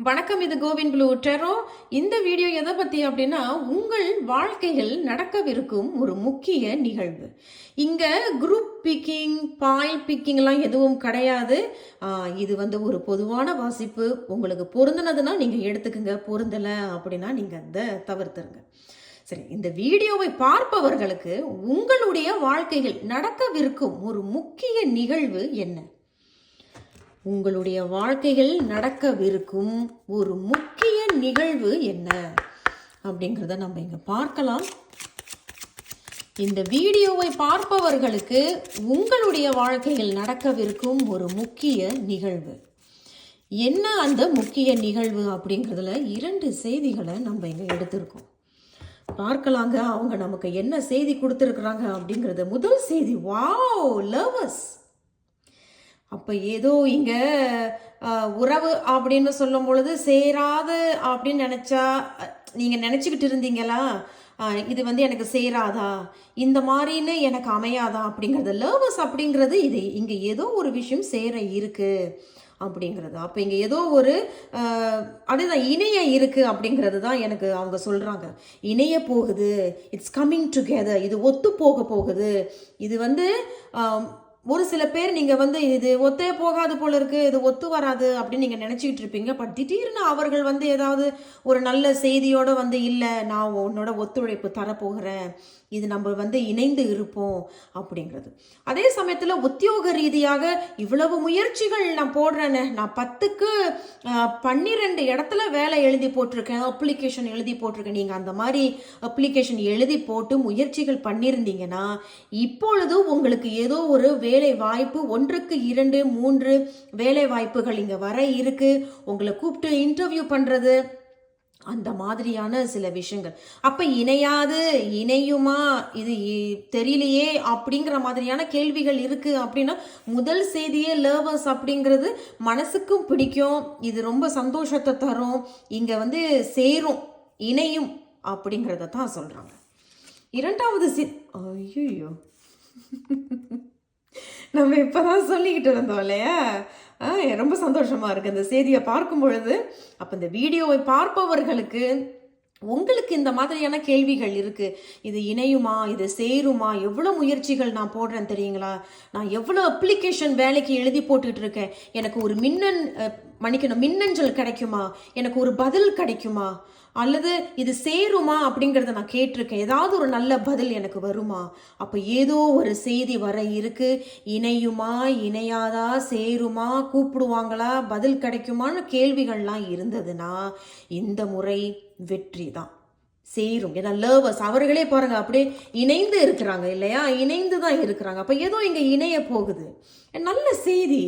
வணக்கம், இது CoWIN blue டெரோ. இந்த வீடியோ எதை பத்தி அப்படின்னா, உங்கள் வாழ்க்கையில் நடக்கவிருக்கும் ஒரு முக்கிய நிகழ்வு. இங்க குரூப் பிக்கிங், பாயில் பிக்கிங் எல்லாம் எதுவும் கிடையாது. இது ஒரு பொதுவான வாசிப்பு. உங்களுக்கு பொருந்தினதுன்னா நீங்க எடுத்துக்கங்க, பொருந்தல அப்படின்னா நீங்க அதை தவிர்த்துருங்க. சரி, இந்த வீடியோவை பார்ப்பவர்களுக்கு உங்களுடைய வாழ்க்கையில் நடக்கவிருக்கும் ஒரு முக்கிய நிகழ்வு என்ன? உங்களுடைய வாழ்க்கையில் நடக்கவிருக்கும் ஒரு முக்கிய நிகழ்வு என்ன அப்படிங்கிறத நம்ம இங்க பார்க்கலாம். இந்த வீடியோவை பார்ப்பவர்களுக்கு உங்களுடைய வாழ்க்கையில் நடக்கவிருக்கும் ஒரு முக்கிய நிகழ்வு என்ன? அந்த முக்கிய நிகழ்வு அப்படிங்கிறதுல 2 செய்திகளை நம்ம இங்க எடுத்திருக்கோம். பார்க்கலாங்க, அவங்க நமக்கு என்ன செய்தி கொடுத்துருக்குறாங்க அப்படிங்கிறது. முதல் செய்தி, வாவ், லவ்வர்ஸ். அப்போ ஏதோ இங்கே உறவு அப்படின்னு சொல்லும் பொழுது சேராது அப்படின்னு நினச்சா நீங்கள் நினச்சிக்கிட்டு இருந்தீங்களா? இது எனக்கு சேராதா, இந்த மாதிரின்னு எனக்கு அமையாதா அப்படிங்கிறது. லவ்வர்ஸ் அப்படிங்கிறது இது இங்கே ஏதோ ஒரு விஷயம் சேர இருக்கு அப்படிங்கிறது. அப்போ இங்கே ஏதோ ஒரு அதுதான் இணைய இருக்கு அப்படிங்கிறது தான் எனக்கு அவங்க சொல்கிறாங்க. இணைய போகுது, இட்ஸ் கம்மிங் டுகெதர், இது ஒத்து போக போகுது. இது ஒரு சில பேர் நீங்கள் இது ஒத்தே போகாது போல இருக்கு, இது ஒத்து வராது அப்படின்னு நீங்கள் நினச்சிக்கிட்டு இருப்பீங்க. பட் திடீர்னு அவர்கள் ஏதாவது ஒரு நல்ல செய்தியோடு இல்லை, நான் உன்னோட ஒத்துழைப்பு தரப்போகிறேன், இது நம்ம இணைந்து இருப்போம் அப்படிங்கிறது. அதே சமயத்தில் உத்தியோக ரீதியாக இவ்வளவு முயற்சிகள் நான் போடுறேன்னு, நான் 10க்கு 12 இடத்துல வேலை எழுதி போட்டிருக்கேன், அப்ளிகேஷன் எழுதி போட்டிருக்கேன். நீங்கள் அந்த மாதிரி அப்ளிகேஷன் எழுதி போட்டு முயற்சிகள் பண்ணியிருந்தீங்கன்னா இப்பொழுது உங்களுக்கு ஏதோ ஒரு வேலை வாய்ப்பு, 1க்கு 2 3 வேலை வாய்ப்புகள் இங்கே வர இருக்கு. உங்களை கூப்பிட்டு இன்டர்வியூ பண்ணுறது, அந்த மாதிரியான சில விஷயங்கள். அப்ப இணையாது, இணையுமா, இது தெரியலையே அப்படிங்கிற மாதிரியான கேள்விகள் இருக்கு அப்படின்னா, முதல் செய்தியே லவ்வர்ஸ் அப்படிங்கிறது மனசுக்கும் பிடிக்கும், இது ரொம்ப சந்தோஷத்தை தரும், இங்க சேரும், இணையும் அப்படிங்கிறத தான் சொல்றாங்க. இரண்டாவது ஐயோ நம்ம இப்பதான் சொல்லிக்கிட்டு இருந்தோம் இல்லையா? ரொம்ப சந்தோஷமா இருக்கு இந்த செய்தியை பார்க்கும் பொழுது. அப்ப இந்த வீடியோவை பார்ப்பவர்களுக்கு உங்களுக்கு இந்த மாதிரியான கேள்விகள் இருக்கு, இது இணையுமா, இது சேருமா, எவ்வளோ முயற்சிகள் நான் போடுறேன் தெரியுங்களா, நான் எவ்வளோ அப்ளிகேஷன் வேலைக்கு எழுதி போட்டுட்டு இருக்கேன், எனக்கு ஒரு மின்னஞ்சல் கிடைக்குமா, எனக்கு ஒரு பதில் கிடைக்குமா, அல்லது இது சேருமா அப்படிங்கிறத நான் கேட்டிருக்கேன், ஏதாவது ஒரு நல்ல பதில் எனக்கு வருமா? அப்போ ஏதோ ஒரு செய்தி வர இருக்கு. இணையுமா, இணையாதா, சேருமா, கூப்பிடுவாங்களா, பதில் கிடைக்குமான்னு கேள்விகள்லாம் இருந்ததுன்னா இந்த முறை வெற்றி தான், சேரும். ஏன்னா லவ்வர்ஸ் அவர்களே பாருங்க அப்படியே இணைந்து இருக்கிறாங்க இல்லையா? இணைந்து தான் இருக்கிறாங்க. அப்போ ஏதோ இங்கே இணைய போகுது, நல்ல செய்தி.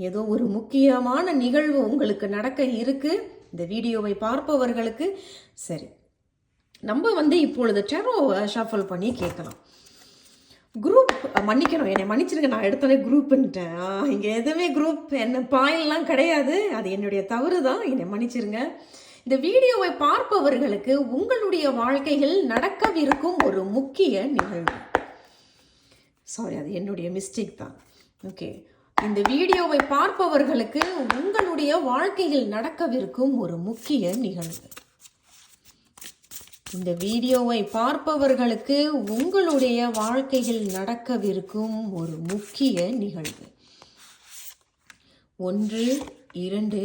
ஏதோ ஒரு முக்கியமான நிகழ்வு உங்களுக்கு நடக்க இருக்கு இந்த வீடியோவை பார்ப்பவர்களுக்கு. சரி, நம்ம இப்பொழுது டெரோ ஷஃபல் பண்ணி கேட்கலாம். குரூப், மன்னிக்கணும், என்னை மன்னிச்சிருங்க, நான் எடுத்தோடனே குரூப்ன்ட்டேன். இங்கே எதுவுமே குரூப் என்ன பாயிலாம் கிடையாது, அது என்னுடைய தவறு தான், என்னை மன்னிச்சிருங்க. இந்த வீடியோவை பார்ப்பவர்களுக்கு உங்களுடைய வாழ்க்கையில் நடக்கவிருக்கும் ஒரு முக்கிய நிகழ்வு. சாரி, அது என்னுடைய மிஸ்டேக் தான். ஓகே, இந்த வீடியோவை பார்ப்பவர்களுக்கு உங்களுடைய வாழ்க்கையில் நடக்கவிருக்கும் ஒரு முக்கிய நிகழ்வு. இந்த வீடியோவை பார்ப்பவர்களுக்கு உங்களுடைய வாழ்க்கையில் நடக்கவிருக்கும் ஒரு முக்கிய நிகழ்வு. 1 2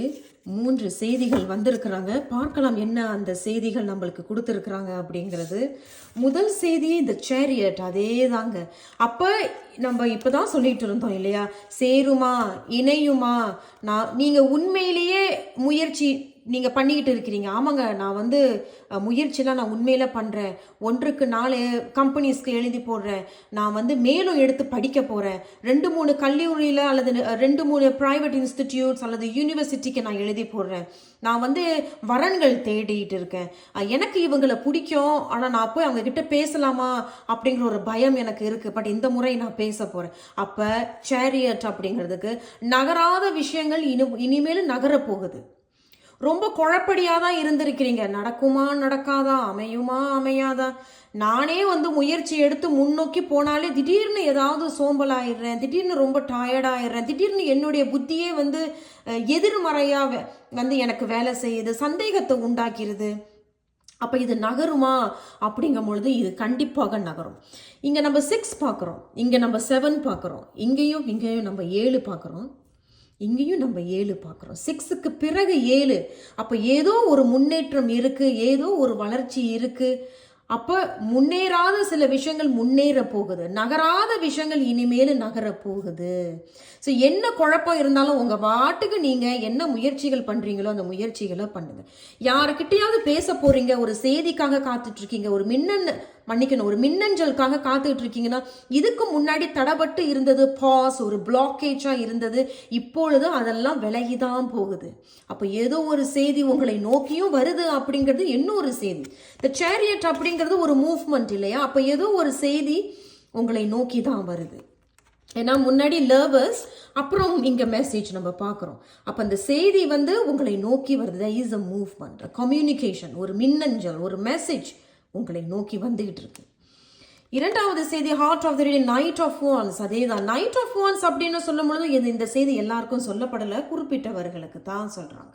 3 செய்திகள் வந்திருக்கிறாங்க. பார்க்கலாம் என்ன அந்த செய்திகள் நம்மளுக்கு கொடுத்துருக்குறாங்க அப்படிங்கிறது. முதல் செய்தி இந்த சேரியட், அதே தாங்க. அப்போ நம்ம இப்போதான் சொல்லிட்டு இருந்தோம் இல்லையா, சேருமா, இணையுமா, நீங்கள் உண்மையிலேயே முயற்சி நீங்கள் பண்ணிக்கிட்டு இருக்கிறீங்க. ஆமாங்க, நான் முயற்சிலாம் நான் உண்மையில பண்ணுறேன், 1க்கு 4 கம்பெனிஸ்க்கு எழுதி போடுறேன், நான் மேலும் எடுத்து படிக்க போகிறேன், 2 3 கல்லூரியில் அல்லது 2 3 ப்ரைவேட் இன்ஸ்டிடியூட்ஸ் அல்லது யூனிவர்சிட்டிக்கு நான் எழுதி போடுறேன், நான் வரன்கள் தேடிட்டு இருக்கேன், எனக்கு இவங்களை பிடிக்கும், ஆனால் நான் போய் அவங்க கிட்ட பேசலாமா அப்படிங்கிற ஒரு பயம் எனக்கு இருக்குது, பட் இந்த முறை நான் பேச போகிறேன். அப்போ சேரியட் அப்படிங்கிறதுக்கு நகராத விஷயங்கள் இனிமேல் நகர போகுது. ரொம்ப குழப்படியாக தான் இருந்திருக்கிறீங்க. நடக்குமா நடக்காதா, அமையுமா அமையாதா, நானே வந்து முயற்சி எடுத்து முன்னோக்கி போனாலே திடீர்னு ஏதாவது சோம்பலாயிடுறேன், திடீர்னு ரொம்ப டயர்டாயிடுறேன், திடீர்னு என்னுடைய புத்தியே வந்து எதிர்மறையாக வந்து எனக்கு வேலை செய்யுது, சந்தேகத்தை உண்டாக்கிடுது. அப்போ இது நகருமா அப்படிங்கும் பொழுது இது கண்டிப்பாக நகரும். இங்கே நம்ம 6 பார்க்குறோம், இங்கே நம்ம 7 பார்க்குறோம், இங்கேயும் நம்ம 7 பார்க்குறோம், இங்கேயும் நம்ம 7 பார்க்குறோம். 6க்கு பிறகு 7. அப்போ ஏதோ ஒரு முன்னேற்றம் இருக்குது, ஏதோ ஒரு வளர்ச்சி இருக்குது. அப்போ முன்னேறாத சில விஷயங்கள் முன்னேற போகுது, நகராத விஷயங்கள் இனிமேல் நகர போகுது. ஸோ என்ன குழப்பம் இருந்தாலும் உங்கள் பாட்டுக்கு நீங்கள் என்ன முயற்சிகள் பண்ணுறீங்களோ அந்த முயற்சிகளை பண்ணுங்கள். யாருக்கிட்டையாவது பேச போகிறீங்க, ஒரு செய்திக்காக காத்துட்ருக்கீங்க, ஒரு ஒரு மின்னஞ்சலுக்காக காத்துக்கிட்டு இருக்கீங்கன்னா, இதுக்கு முன்னாடி தடபட்டு இருந்தது, பாஸ், ஒரு பிளாக்கேஜாக இருந்தது, இப்பொழுது அதெல்லாம் விலகிதான் போகுது. அப்போ ஏதோ ஒரு செய்தி உங்களை நோக்கியும் வருது அப்படிங்கிறது இன்னொரு செய்தி. இந்த சேரியட் அப்படிங்கிறது ஒரு மூவ்மெண்ட் இல்லையா? அப்போ ஏதோ ஒரு செய்தி உங்களை நோக்கி தான் வருது. ஏன்னா முன்னாடி லர்வர்ஸ், அப்புறம் இங்கே மெசேஜ் நம்ம பார்க்குறோம். அப்போ அந்த செய்தி வந்து உங்களை நோக்கி வருது. there is a movement, a communication, ஒரு மின்னஞ்சல், ஒரு மெசேஜ் உங்களை நோக்கி வந்துகிட்டு இருக்கு. இரண்டாவது செய்தி heart of the reading, knight of wands. அதே தான், நைட் ஆஃப் வான்ஸ் அப்படின்னு சொல்லும் பொழுது இந்த செய்தி எல்லாருக்கும் சொல்லப்படலை, குறிப்பிட்டவர்களுக்கு தான் சொல்கிறாங்க.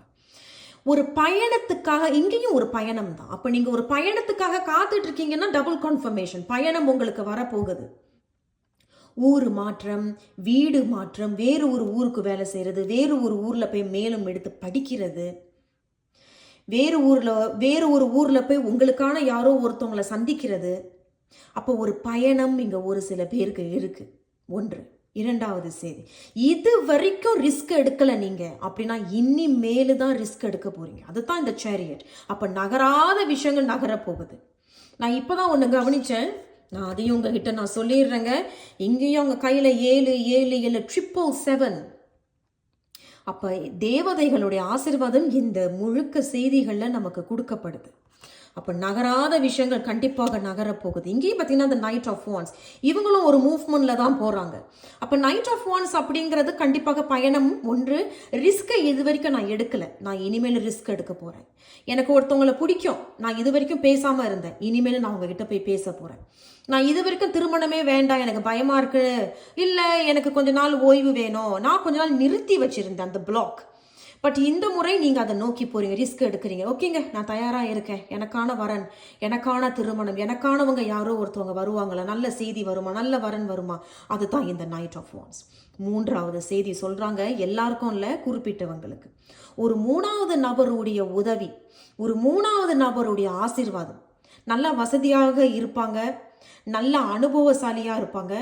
ஒரு பயணத்துக்காக, இங்கேயும் ஒரு பயணம் தான். அப்போ நீங்கள் ஒரு பயணத்துக்காக காத்துட்டு இருக்கீங்கன்னா டபுள் கன்ஃபர்மேஷன், பயணம் உங்களுக்கு வரப்போகுது. ஊர் மாற்றம், வீடு மாற்றம், வேறு ஒரு ஊருக்கு வேலை செய்கிறது, வேறு ஒரு ஊரில் போய் மேலும் எடுத்து படிக்கிறது, வேறு ஒரு ஊரில் போய் உங்களுக்கான யாரோ ஒருத்தவங்களை சந்திக்கிறது. அப்போ ஒரு பயணம் இங்கே ஒரு சில பேருக்கு இருக்குது. ஒன்று. இரண்டாவது செய்தி, இது வரைக்கும் ரிஸ்க் எடுக்கலை நீங்கள் அப்படின்னா இனிமேலு தான் ரிஸ்க் எடுக்க போகிறீங்க. அதுதான் இந்த சேரியட். அப்போ நகராத விஷயங்கள் நகரப்போகுது. நான் இப்போ தான் ஒன்று கவனித்தேன், நான் அதையும் உங்ககிட்ட நான் சொல்லிடுறேங்க. இங்கேயும் அவங்க கையில் 7 7 7 777. அப்போ தேவதைகளுடைய ஆசீர்வாதம் இந்த முழுக்க செய்திகளில் நமக்கு கொடுக்கப்படுது. அப்போ நகராத விஷயங்கள் கண்டிப்பாக நகரப்போகுது. இங்கேயும் பார்த்தீங்கன்னா இந்த நைட் ஆஃப் வான்ஸ், இவங்களும் ஒரு மூவ்மெண்ட்டில் தான் போகிறாங்க. அப்போ நைட் ஆஃப் வான்ஸ் அப்படிங்கிறது கண்டிப்பாக பயணம். ஒன்று, ரிஸ்க்கை இது வரைக்கும் நான் எடுக்கலை, நான் இனிமேல் ரிஸ்க் எடுக்க போகிறேன். எனக்கு ஒருத்தவங்களை பிடிக்கும், நான் இது வரைக்கும் பேசாமல் இருந்தேன், இனிமேல் நான் உங்ககிட்ட போய் பேச போகிறேன். நான் இது வரைக்கும் திருமணமே வேண்டாம், எனக்கு பயமாக இருக்குது, இல்லை எனக்கு கொஞ்ச நாள் ஓய்வு வேணும், நான் கொஞ்ச நாள் நிறுத்தி வச்சுருந்தேன் அந்த பிளாக். பட் இந்த முறை நீங்கள் அதை நோக்கி போகிறீங்க, ரிஸ்க் எடுக்கிறீங்க. ஓகேங்க, நான் தயாராக இருக்கேன், எனக்கான வரன், எனக்கான திருமணம், எனக்கானவங்க யாரோ ஒருத்தவங்க வருவாங்களா, நல்ல செய்தி வருமா, நல்ல வரன் வருமா, அதுதான் இந்த நைட் ஆஃப் வான்ஸ். மூன்றாவது செய்தி சொல்கிறாங்க, எல்லாருக்கும் இல்லை, குறிப்பிட்டவங்களுக்கு. ஒரு மூணாவது நபருடைய உதவி, ஒரு மூணாவது நபருடைய ஆசீர்வாதம். நல்லா வசதியாக இருப்பாங்க, நல்ல அனுபவசாலியாக இருப்பாங்க,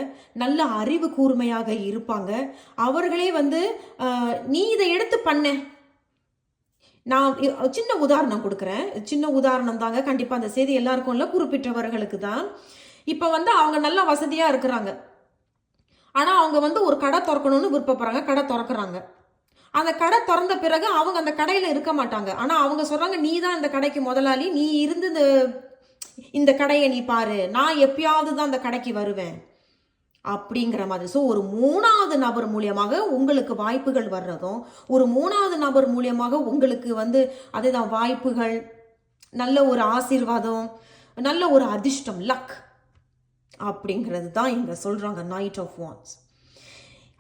நல்ல அறிவு கூர்மையாக இருப்பாங்க. அவர்களே வந்து நீ இதை எடுத்து பண்ண. நான் சின்ன உதாரணம் கொடுக்குறேன், சின்ன உதாரணம் தாங்க, கண்டிப்பாக அந்த செய்தி எல்லாருக்கும் இல்லை, குறிப்பிட்டவர்களுக்கு தான். இப்போ வந்து அவங்க நல்லா வசதியாக இருக்கிறாங்க, ஆனால் அவங்க வந்து ஒரு கடை திறக்கணும்னு விருப்பப்படுறாங்க, கடை திறக்கிறாங்க. அந்த கடை திறந்த பிறகு அவங்க அந்த கடையில் இருக்க மாட்டாங்க, ஆனால் அவங்க சொல்கிறாங்க நீ தான் இந்த கடைக்கு முதலாளி, நீ இருந்து இந்த கடையை நீ பாரு, நான் எப்பயாவது தான் அந்த கடைக்கு வருவேன் அப்படிங்கிற மாதிரி. ஸோ ஒரு மூணாவது நபர் மூலியமாக உங்களுக்கு வாய்ப்புகள் வர்றதும், ஒரு மூணாவது நபர் மூலியமாக உங்களுக்கு வந்து அதுதான் வாய்ப்புகள், நல்ல ஒரு ஆசீர்வாதம், நல்ல ஒரு அதிர்ஷ்டம், லக் அப்படிங்கிறது தான் இங்கே சொல்கிறாங்க நைட் ஆஃப் வான்ஸ்.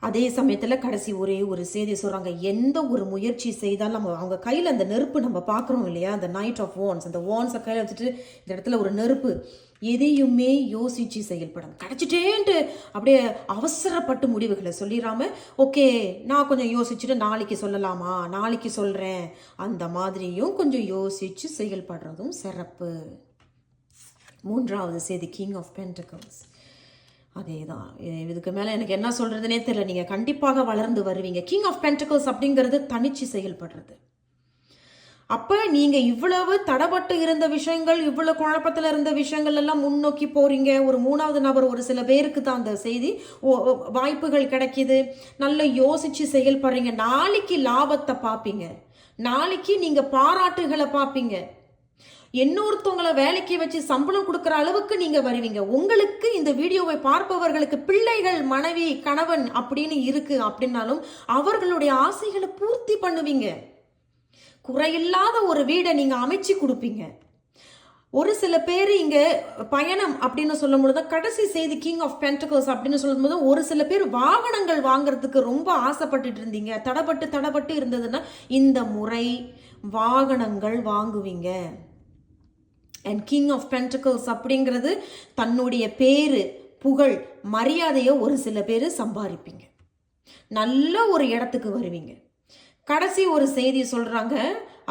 அதே சமயத்தில் கடைசி ஒரே ஒரு செய்தி சொல்கிறாங்க, எந்த ஒரு முயற்சி செய்தாலும் நம்ம அவங்க கையில் அந்த நெருப்பு நம்ம பார்க்குறோம் இல்லையா, அந்த நைட் ஆஃப் வான்ஸ், அந்த வான்ஸை கையில் வச்சுட்டு இந்த இடத்துல ஒரு நெருப்பு, எதையுமே யோசித்து செயல்படும். கிடச்சிட்டேன்ட்டு அப்படியே அவசரப்பட்டு முடிவுகளை சொல்லிடாம, ஓகே நான் கொஞ்சம் யோசிச்சுட்டு நாளைக்கு சொல்லலாமா, நாளைக்கு சொல்கிறேன், அந்த மாதிரியும் கொஞ்சம் யோசித்து செயல்படுறதும் சிறப்பு. மூன்றாவது செய்தி கிங் ஆஃப் பென்டக்கிள்ஸ். அதே தான், இதுக்கு மேலே எனக்கு என்ன சொல்கிறதுனே தெரியல. நீங்கள் கண்டிப்பாக வளர்ந்து வருவீங்க. கிங் ஆஃப் பென்டக்கிள்ஸ் அப்படிங்கிறது தனிச்சு செயல்படுறது. அப்போ நீங்கள் இவ்வளவு தடப்பட்டு இருந்த விஷயங்கள், இவ்வளோ குழப்பத்தில் இருந்த விஷயங்கள் எல்லாம் முன்னோக்கி போகிறீங்க. ஒரு மூணாவது நபர், ஒரு சில பேருக்கு தான் அந்த செய்தி, வாய்ப்புகள் கிடைக்கிது, நல்லா யோசித்து செயல்படுறீங்க. நாளைக்கு லாபத்தை பார்ப்பீங்க, நாளைக்கு நீங்கள் பாராட்டுகளை பார்ப்பீங்க, இன்னொருத்தவங்களை வேலைக்கு வச்சு சம்பளம் கொடுக்குற அளவுக்கு நீங்க வருவீங்க. உங்களுக்கு இந்த வீடியோவை பார்ப்பவர்களுக்கு பிள்ளைகள், மனைவி, கணவன் அப்படின்னு இருக்கு அப்படின்னாலும் அவர்களுடைய ஆசைகளை பூர்த்தி பண்ணுவீங்க. குறையில்லாத ஒரு வீடை நீங்க அமைச்சு கொடுப்பீங்க. ஒரு சில பேர் இங்க பயணம் அப்படின்னு சொல்லும் பொழுது, கடைசி செய்தி கிங் ஆஃப் பென்டகல்ஸ் அப்படின்னு சொல்லும் போது, ஒரு சில பேர் வாகனங்கள் வாங்குறதுக்கு ரொம்ப ஆசைப்பட்டுட்டு இருந்தீங்க. தடப்பட்டு இருந்ததுன்னா இந்த முறை வாகனங்கள் வாங்குவீங்க. அண்ட் கிங் ஆஃப் பென்டகல்ஸ் அப்படிங்கிறது தன்னுடைய பேரு, புகழ், மரியாதையை ஒரு சில பேர் சம்பாதிப்பீங்க. நல்ல ஒரு இடத்துக்கு வருவீங்க. கடைசி ஒரு செய்தி சொல்றாங்க,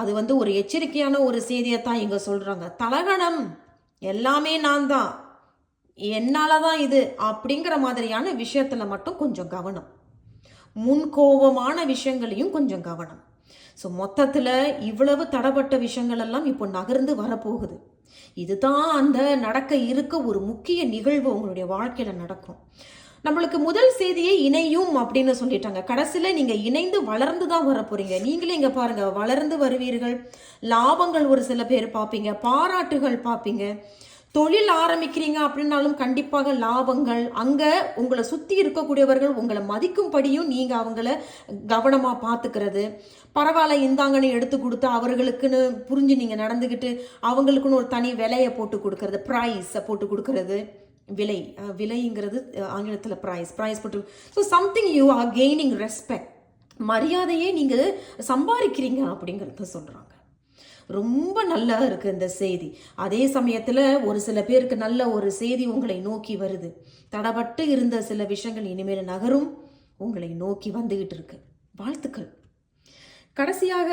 அது ஒரு எச்சரிக்கையான ஒரு செய்தியைத்தான் இங்க சொல்றாங்க. தலகணம் எல்லாமே நான் தான், என்னாலதான் இது அப்படிங்கிற மாதிரியான விஷயத்துல மட்டும் கொஞ்சம் கவனம். முன்கோபமான விஷயங்களையும் கொஞ்சம் கவனம். ஸோ மொத்தத்துல இவ்வளவு தடப்பட்ட விஷயங்கள் எல்லாம் இப்போ நகர்ந்து வரப்போகுது. இதுதான் அந்த நடக்க இருக்க ஒரு முக்கிய நிகழ்வு உங்களுடைய வாழ்க்கையில நடக்கும். நம்மளுக்கு முதல் செய்தியை இணையும் அப்படின்னு சொல்லிட்டாங்க. கடைசியில நீங்க இணைந்து வளர்ந்து தான் வர போறீங்க. நீங்களே இங்க பாருங்க, வளர்ந்து வருவீர்கள். லாபங்கள் ஒரு சில பேர் பார்ப்பீங்க, பாராட்டுகள் பார்ப்பீங்க. தொழில் ஆரம்பிக்கிறீங்க அப்படின்னாலும் கண்டிப்பாக லாபங்கள். அங்க உங்களை சுத்தி இருக்கக்கூடியவர்கள் உங்களை மதிக்கும்படியும் நீங்க அவங்கள கவனமா பார்த்துக்கிறது. பரவாயில்ல இந்தாங்கன்னு எடுத்து கொடுத்து அவர்களுக்குன்னு புரிஞ்சு நீங்க நடந்துக்கிட்டு அவங்களுக்குன்னு ஒரு தனி விலையை போட்டு கொடுக்கறது, ப்ரைஸை போட்டு கொடுக்கறது. விலைங்கிறது ஆங்கிலத்தில் ப்ரைஸ் போட்டு. So something you are gaining respect, மரியாதையே நீங்க சம்பாதிக்கிறீங்க அப்படிங்கிறத சொல்றாங்க. ரொம்ப நல்லா இருக்கு இந்த செய்தி. அதே சமயத்துல ஒரு சில பேருக்கு நல்ல ஒரு செய்தி உங்களை நோக்கி வருது. தடப்பட்டு இருந்த சில விஷயங்கள் இனிமேல் நகரும், உங்களை நோக்கி வந்துகிட்டு இருக்கு. வாழ்த்துக்கள். கடைசியாக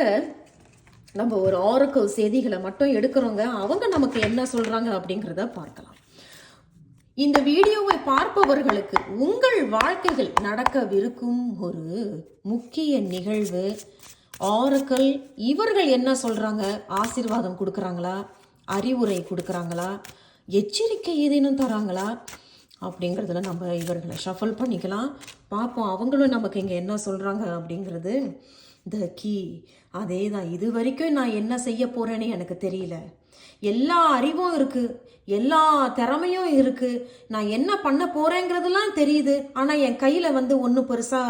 நம்ம ஒரு ஆரக்கிள் செய்திகளை மட்டும் எடுக்கிறோங்க. அவங்க நமக்கு என்ன சொல்றாங்க அப்படிங்கிறத பார்க்கலாம். இந்த வீடியோவை பார்ப்பவர்களுக்கு உங்கள் வாழ்க்கையில் நடக்கவிருக்கும் ஒரு முக்கிய நிகழ்வு ஆரக்கிள். இவர்கள் என்ன சொல்றாங்க? ஆசீர்வாதம் கொடுக்குறாங்களா, அறிவுரை கொடுக்குறாங்களா, எச்சரிக்கை ஏதேனும் தராங்களா அப்படிங்கிறதுல நம்ம இவர்களை ஷஃபல் பண்ணிக்கலாம், பார்ப்போம். அவங்களும் நமக்கு இங்கே என்ன சொல்றாங்க அப்படிங்கிறது. த கீ அதே தான். இது வரைக்கும் நான் என்ன செய்ய போறேன்னு எனக்கு தெரியல. எல்லா அறிவும் இருக்கு, எல்லா திறமையும் இருக்கு, நான் என்ன பண்ண போறேங்கிறதுலாம் தெரியுது. ஆனா என் கையில ஒன்றும் பெருசா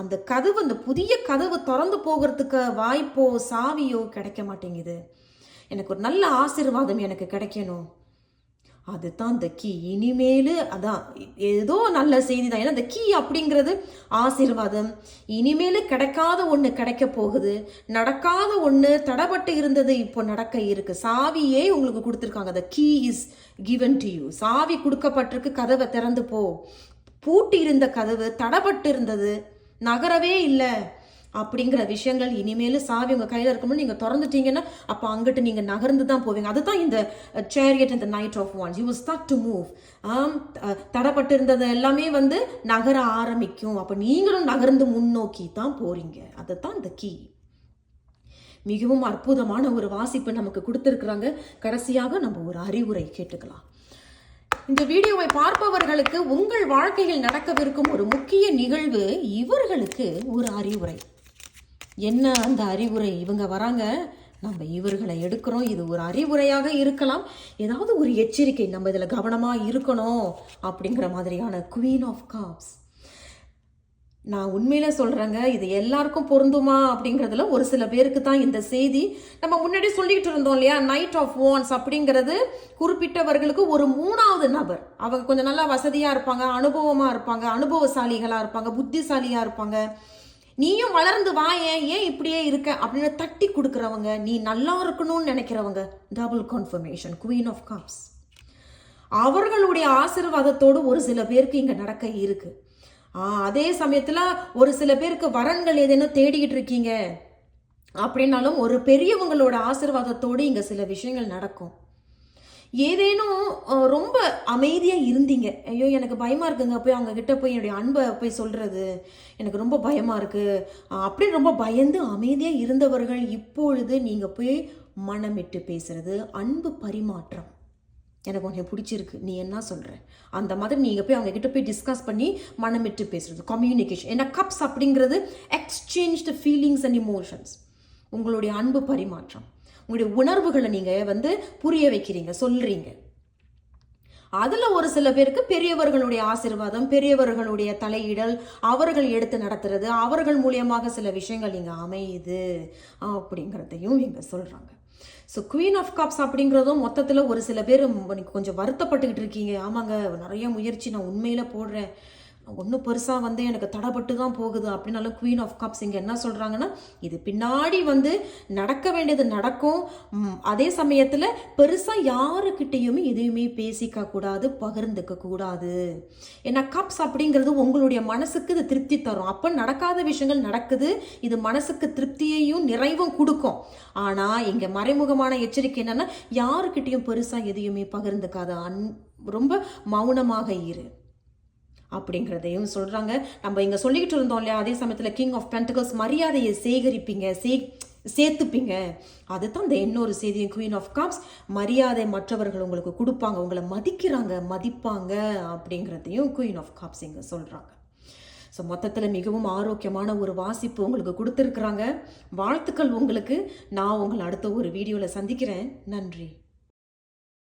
அந்த கதவு, அந்த புதிய கதவு திறந்து போகிறதுக்கு வாய்ப்போ சாவியோ கிடைக்க மாட்டேங்குது. எனக்கு ஒரு நல்ல ஆசீர்வாதம் எனக்கு கிடைக்கணும். அதுதான் இந்த கீ. இனிமேல் அதான் ஏதோ நல்ல செய்தி தான். ஏன்னா இந்த கீ அப்படிங்கிறது ஆசீர்வாதம். இனிமேல் கிடைக்காத ஒன்று கிடைக்க போகுது, நடக்காத ஒன்று தடப்பட்டு இருந்தது இப்போ நடக்க இருக்கு. சாவியே உங்களுக்கு கொடுத்துருக்காங்க. the key is given to you. சாவி கொடுக்கப்பட்டிருக்கு, கதவை திறந்து போ. பூட்டி இருந்த கதவு, தடப்பட்டு இருந்தது, நகரவே இல்லை அப்படிங்கிற விஷயங்கள் இனிமேல் சாவி உங்க கையில இருக்கும்போது நீங்க திறந்துட்டீங்கன்னா அப்ப அங்கிட்டு நீங்க நகர்ந்து தான் போவீங்க. அதுதான் இந்த சேரியட் இந்த knight of wands. You will start to move. தடப்பட்டு இருந்தது எல்லாமே நகர ஆரம்பிக்கும். அப்ப நீங்களும் நகர்ந்து முன்னோக்கி தான் போறீங்க. அதுதான் இந்த கீ. மிகவும் அற்புதமான ஒரு வாசிப்பு நமக்கு கொடுத்திருக்கிறாங்க. கடைசியாக நம்ம ஒரு அறிவுரை கேட்டுக்கலாம். இந்த வீடியோவை பார்ப்பவர்களுக்கு உங்கள் வாழ்க்கையில் நடக்கவிருக்கும் ஒரு முக்கிய நிகழ்வு இவர்களுக்கு ஒரு அறிவுரை. என்ன அந்த அறிவுரை? இவங்க வராங்க, நம்ம இவர்களை எடுக்கிறோம். இது ஒரு அறிவுரையாக இருக்கலாம், ஏதாவது ஒரு எச்சரிக்கை, நம்ம இதில் கவனமாக இருக்கணும் அப்படிங்கிற மாதிரியான குவீன் ஆஃப் கப்ஸ். நான் உண்மையில சொல்றேங்க, இது எல்லாருக்கும் பொருந்துமா அப்படிங்கிறதுல ஒரு சில பேருக்கு தான் இந்த செய்தி. நம்ம முன்னாடி சொல்லிட்டு இருந்தோம் இல்லையா, நைட் ஆஃப் வான்ஸ் அப்படிங்கிறது குறிப்பிட்டவர்களுக்கு ஒரு மூணாவது நபர். அவங்க கொஞ்சம் நல்லா வசதியா இருப்பாங்க, அனுபவமா இருப்பாங்க, அனுபவசாலிகளா இருப்பாங்க, புத்திசாலியா இருப்பாங்க. நீயும் வளர்ந்து வா, ஏன் இப்படியே இருக்க அப்படின்னு தட்டி கொடுக்குறவங்க, நீ நல்லா இருக்கணும்னு நினைக்கிறவங்க. Double confirmation, queen of cups. அவர்களுடைய ஆசீர்வாதத்தோடு ஒரு சில பேருக்கு இங்க நடக்க இருக்கு. அதே சமயத்துல ஒரு சில பேருக்கு வரன்கள் ஏதேனும் தேடிக்கிட்டு இருக்கீங்க அப்படின்னாலும் ஒரு பெரியவங்களோட ஆசீர்வாதத்தோடு இங்க சில விஷயங்கள் நடக்கும். ஏதேனும் ரொம்ப அமைதியா இருந்தீங்க, ஐயோ எனக்கு பயமா இருக்குங்க, போய் அவங்க கிட்ட போய் என்னுடைய அன்பை போய் சொல்றது எனக்கு ரொம்ப பயமா இருக்கு அப்படின்னு ரொம்ப பயந்து அமைதியா இருந்தவர்கள் இப்பொழுது நீங்க போய் மனமிட்டு பேசுறது, அன்பு பரிமாற்றம், எனக்கு உனக்கு பிடிச்சிருக்கு, நீ என்ன சொல்ற, அந்த மாதிரி நீங்க போய் அவங்க கிட்ட போய் டிஸ்கஸ் பண்ணி மனமிட்டு பேசுறது, கம்யூனிகேஷன். ஏன்னா கப்ஸ் அப்படிங்கிறது எக்ஸ்சேஞ்ச்டு ஃபீலிங்ஸ் அண்ட் இமோஷன்ஸ். உங்களுடைய அன்பு பரிமாற்றம், உங்களுடைய உணர்வுகளை நீங்க புரிய வைக்கிறீங்க, சொல்றீங்க. அதில் ஒரு சில பேருக்கு பெரியவர்களுடைய ஆசீர்வாதம், பெரியவர்களுடைய தலையிடல், அவர்கள் எடுத்து நடத்துறது, அவர்கள் மூலியமாக சில விஷயங்கள் இங்கே அமையுது அப்படிங்கிறதையும் இங்கே சொல்கிறாங்க. ஸோ குவீன் ஆஃப் கப்ஸ் அப்படிங்கிறதும் மொத்தத்தில் ஒரு சில பேர் கொஞ்சம் வருத்தப்பட்டுக்கிட்டு இருக்கீங்க. ஆமாங்க, நிறைய முயற்சி நான் உண்மையில் போடுறேன், ஒன்றும் பெருசாக வந்து எனக்கு தடைப்பட்டு தான் போகுது அப்படின்னாலும் குவீன் ஆஃப் கப்ஸ் இங்கே என்ன சொல்கிறாங்கன்னா, இது பின்னாடி வந்து நடக்க வேண்டியது நடக்கும். அதே சமயத்தில் பெருசாக யாருக்கிட்டேயுமே எதையுமே பேசிக்க கூடாது, பகிர்ந்துக்க கூடாது. ஏன்னா கப்ஸ் அப்படிங்கிறது உங்களுடைய மனசுக்கு இது திருப்தி தரும். அப்போ நடக்காத விஷயங்கள் நடக்குது, இது மனசுக்கு திருப்தியையும் நிறைவும் கொடுக்கும். ஆனால் இங்கே மறைமுகமான எச்சரிக்கை என்னென்னா, யாருக்கிட்டேயும் பெருசாக எதையுமே பகிர்ந்துக்காத, ரொம்ப மௌனமாக இரு அப்படிங்கிறதையும் சொல்கிறாங்க. நம்ம இங்கே சொல்லிக்கிட்டு இருந்தோம் இல்லையா, அதே சமயத்தில் கிங் ஆஃப் பென்டகல்ஸ் மரியாதையை சேகரிப்பீங்க, சேர்த்துப்பீங்க. அதுதான் இந்த இன்னொரு செய்தியும். குவீன் ஆஃப் கப்ஸ் மரியாதை மற்றவர்கள் உங்களுக்கு கொடுப்பாங்க, உங்களை மதிக்கிறாங்க, மதிப்பாங்க அப்படிங்கிறதையும் குவீன் ஆஃப் கப்ஸ் இங்கே சொல்கிறாங்க. ஸோ மொத்தத்தில் மிகவும் ஆரோக்கியமான ஒரு வாசிப்பு உங்களுக்கு கொடுத்துருக்குறாங்க. வாழ்த்துக்கள் உங்களுக்கு. நான் உங்களை அடுத்த ஒரு வீடியோவில் சந்திக்கிறேன். நன்றி.